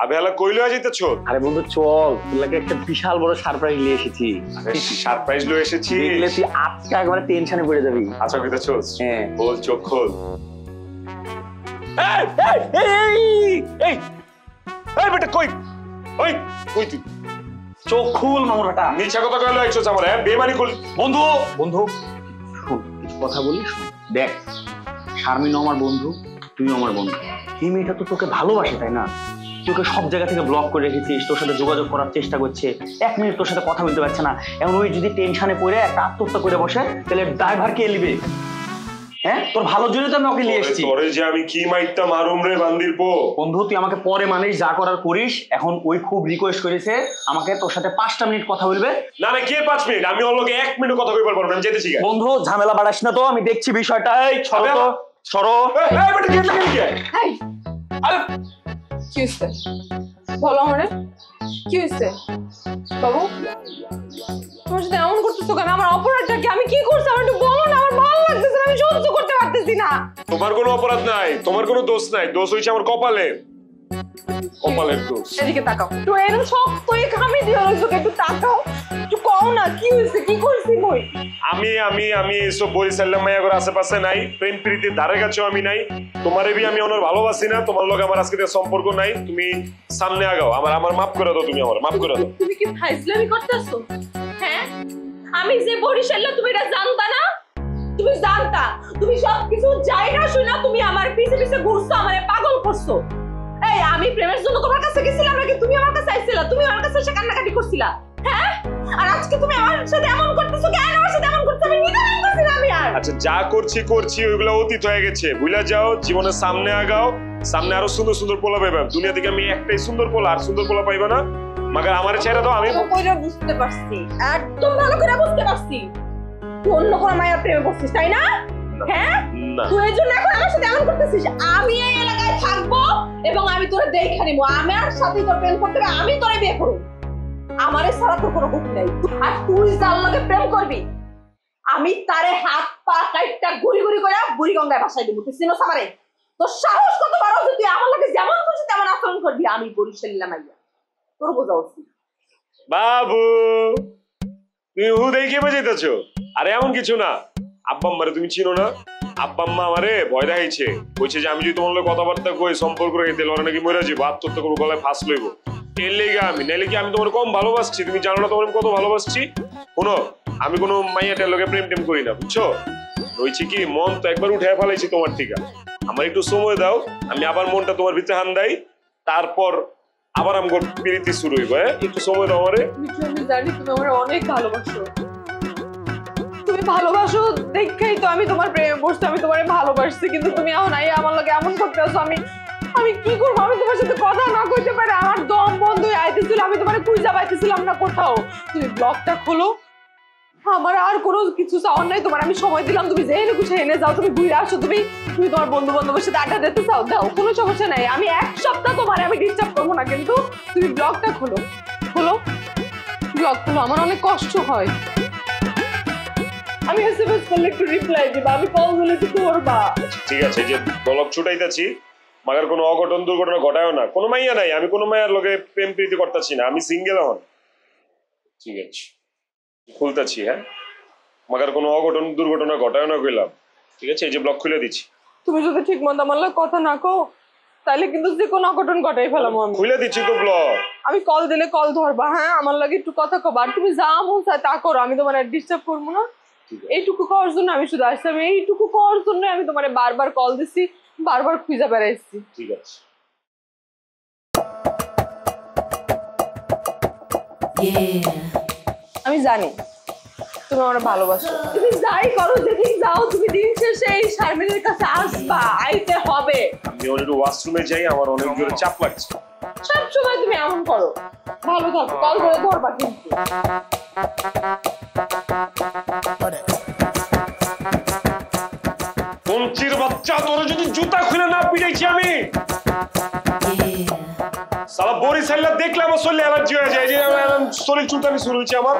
আবে হালা কইলো যাইতেছ? আরে বন্ধু চল, তোর লাগে একটা বিশাল বড় সারপ্রাইজ নিয়ে এসেছি। সারপ্রাইজ লয়ে এসেছি? দেখলে তুই আজকে একবারে টেনশনে পড়ে যাবি। আচ্ছা কইতেছস? হ্যাঁ বল, চোখ খোল। এই এই এই এই বেটা কই? ওই কই তুই? চোখ খুল মামুরাটা। মিছা কথা কইলো আইছস আমার, হ্যাঁ বেমানি করলি। বন্ধু বন্ধু শোন, কিছু কথা বলি শোন। দেখ, শারমিনও আমার বন্ধু, তুইও আমার বন্ধু। এই মেয়েটা তো তোকে ভালোবাসে তাই না? তোকে সব জায়গা থেকে ব্লক করে রেখেছিস, তোর সাথে যোগাযোগ করার চেষ্টা করছে, 1 মিনিট তোর সাথে কথা বলতে পারছে না। এখন ওই যদি টেনশনে পড়ে একটা আত্মহত্যা করে বসে, তাহলে ড্রাইভার কে নিবে? হ্যাঁ, তোর ভালোর জন্য তো আমি ওকে নিয়ে এসেছি। তোরে যে আমি কি মাইরটা মারুম রে বান্দির পো। বন্ধু তুই আমাকে পরে মানিস, যা করার করিস। এখন ওই খুব রিকোয়েস্ট করেছে আমাকে তোর সাথে 5টা মিনিট কথা বলবে। না না, কে 5 মিনিট? আমি ওর লগে 1 মিনিট কথা কইবার পারবো না, যেতেছি। বন্ধু ঝামেলা বাড়াস না তো, আমি দেখছি বিষয়টা। এই ছড়ো তো, ছড়ো। এই বেটা গেট লাগি কে? এই আরে কি হইছে? বলো আমারে কি হইছে? বাবু তোমার সাথে এমন করতেছো কেন? আমার অপরাধটা কি? আমি কি করছি? আমার একটু বলো না, আমার ভালো লাগতেছে না, আমি সহ্য করতে পারতেছি না। তোমার কোনো অপরাধ নাই, তোমার কোনো দোষ নাই। দোষ হইছে আমার কপালের, কপালের দোষ। এদিকে তাকাও, একটু এরকম শক্ত এই খামি দিয়ে রইছো, একটু তাকাও, একটু কও না কি হইছে, কি করছি মই? আমি আমি আমি এসব বরিশাল্লাম মাইয়া করে আশেপাশে নাই, প্রেম প্রীতির ধারে কাছেও আমি নাই। তোমারে বি আমি ওনার ভালোবাসি না, তোমার লগে আমার আজকে থেকে সম্পর্ক নাই। তুমি সামনে আগাও, আমার মাফ করে দাও, তুমি আমার মাফ করে দাও। তুমি কি ফাইজলামি করতেছো? হ্যাঁ, আমি যে বরিশাল্লা তুমি এটা জানতা না? তুমি জানতা? তুমি সবকিছু জায়গা শুনা তুমি আমার পিছে পিছে ঘুরছো, আমারে পাগল করছো। এই আমি প্রেমের জন্য তোমার কাছে গেছিলাম নাকি তুমি আমার কাছে আইছিলা? তুমি আমার কাছে এসে কান্নাকাটি করছিলা, হ্যাঁ? আর আজকে তুমি আমার সাথে এমন করতেছো, কেন আমার সাথে এমন করতে? আমি নিতে পারতেছি না আমি আর। আচ্ছা যা করছি ওইগুলো অতীত হয়ে গেছে, ভুলে যাও। জীবনের সামনে আগাও, সামনে আরো সুন্দর সুন্দর পোলা পাইবা। দুনিয়া থেকে আমি একটাই সুন্দর পোলা, আর সুন্দর পোলা পাইবা না। মাগার আমার ছেড়ে দাও। আমি কইরা বুঝতে পারছি, একদম ভালো করে বুঝতে পারছি তুই অন্য কোনো মায়ের প্রেমে পড়ছিস, তাই না? হ্যাঁ, তুই এই জন্য এখন আমার সাথে এমন করতেছিস। আমি এই এলাকায় থাকবো এবং আমি তোরে দেখে নিবো, আমার সাথে তোর প্রেম করতে হবে, আমি তোরে বিয়ে করব। আমারে ছাড়া তোর কোনো গতি নাই। আর তুই যার লগে প্রেম করবি, আমি তারে হাত পা কাইটটা গুড়ি গুড়ি করে বুড়িগঙ্গায় ভাসাই দেবো। তুই চিনোস আমারে? তোর সাহস কত বড় যে তুই আমার লগে যেমন খুশি তেমন আচরণ করবি? আমি বরিশাল্লা মাইয়া, তোর বোঝা উচিত। বাবু তুমি হু দেখে বাজাইতেছো? আরে এমন কিছু না। আব্বা আম্মারে তুমি চিনো না? আব্বা আম্মা আমারে ভয় দেখাইছে, কইছে যে আমি যদি তোমার লগে কথাবার্তা কই সম্পর্ক রেখে দিলে ওরা নাকি মরে যাবো, আত্মহত্যা করবো, গলায় ফাঁস লইব। এর লেগে আমি, নাইলে কি আমি তোমার কম ভালোবাসছি? তুমি জানো না তোমার কত ভালোবাসছি? শোনো, আমি কোনো মাইয়াটার লগে প্রেম টেম করি না, বুঝছো? হয়েছে কি, মন তো একবার উঠে ফেলাইছি তোমার থেকে। আমার একটু সময় দাও, আমি আবার মনটা তোমার ভিতরে হান দেই, তারপর আবার আমার প্রীতি শুরু হইব। হ্যাঁ, একটু সময় দাও আমারে। আমি জানি তুমি আমার অনেক ভালোবাসো, তুমি ভালোবাসো দেখেই তো আমি তোমার প্রেমে পড়ছি, আমি তোমারে ভালোবাসছি। কিন্তু তুমি এখন আইয়া আমার লগে এমন করতে আসো, আমি কি করবো? আমি তোমার সাথে কথা না কইতে পারে আমার দম বন্ধ হয়ে আইতেছিল, আমি তোমারে খুঁজে পাইতেছিলাম না কোথাও। তুমি ব্লগটা খোলো, আমার আর কোনো কিছু চাওয়ার নাই তোমার। আমি সময় দিলাম, তুমি যেহেতু খুশি এনে যাও, তুমি ঘুরে আসো, তুমি তোমার বন্ধু বান্ধবের সাথে আড্ডা দিতে চাও, দাও, কোনো সমস্যা নাই। আমি 1 সপ্তাহ তোমার আমি ডিস্টার্ব করবো না, কিন্তু তুমি ব্লগটা খোলো, খোলো, ব্লগ খোলো। আমার অনেক কষ্ট হয়, আমি এসএমএস করলে একটু রিপ্লাই দিবা, আমি কল দিলে একটু করবা। ঠিক আছে, যে ব্লগ ছুটাইতাছি, মাগার কোনো অঘটন দুর্ঘটনা ঘটায়ও না। কোনো মাইয়া নাই, আমি কোনো মাইয়ার লগে প্রেম প্রীতি করতেছি না, আমি সিঙ্গেল হন। ঠিক আছে, খুলতাছি। হ্যাঁ, মাগার কোনো অঘটন দুর্ঘটনা ঘটায়ও না কইলাম। ঠিক আছে, এই যে ব্লগ খুলে দিচ্ছি। তুমি যদি ঠিক মতো আমার লগে কথা না কও, তাহলে কিন্তু যে কোনো অঘটন ঘটাই ফেলাম আমি। খুলে দিচ্ছি তো ব্লগ। আমি কল দিলে কল ধরবা, হ্যাঁ? আমার লাগে একটু কথা কবা, আর তুমি যা মন চায় তা করো, আমি তোমার ডিস্টার্ব করবো না। এইটুকু করার জন্য আমি শুধু আসছি, আমি এইটুকু করার জন্য আমি তোমার বারবার কল দিছি, বারবার খুঁজে বেড়াইছি। ঠিক আছে। আমি জানি তুমি আমার ভালোবাসো, তুমি যাই করো, যেদিন যাও, তুমি দিন শেষে এই শারমিনের কাছে আসবা, আইতে হবে। আমি একটু ওয়াশরুমে যাই, আমার অনেক জোরে চাপ লাগছে। সব সময় তুমি এমন করো। ভালো থাকো, কল করে ধরবা কিন্তু। পঞ্চির বাচ্চা, তোর যদি জুতা খুলে না পিটাইছি আমি, সালা বরিশাল্লা দেখলে আমার শরীরে অ্যালার্জি হয়ে যায়, যে শরীর চুলকানি শুরু হয়েছে আমার।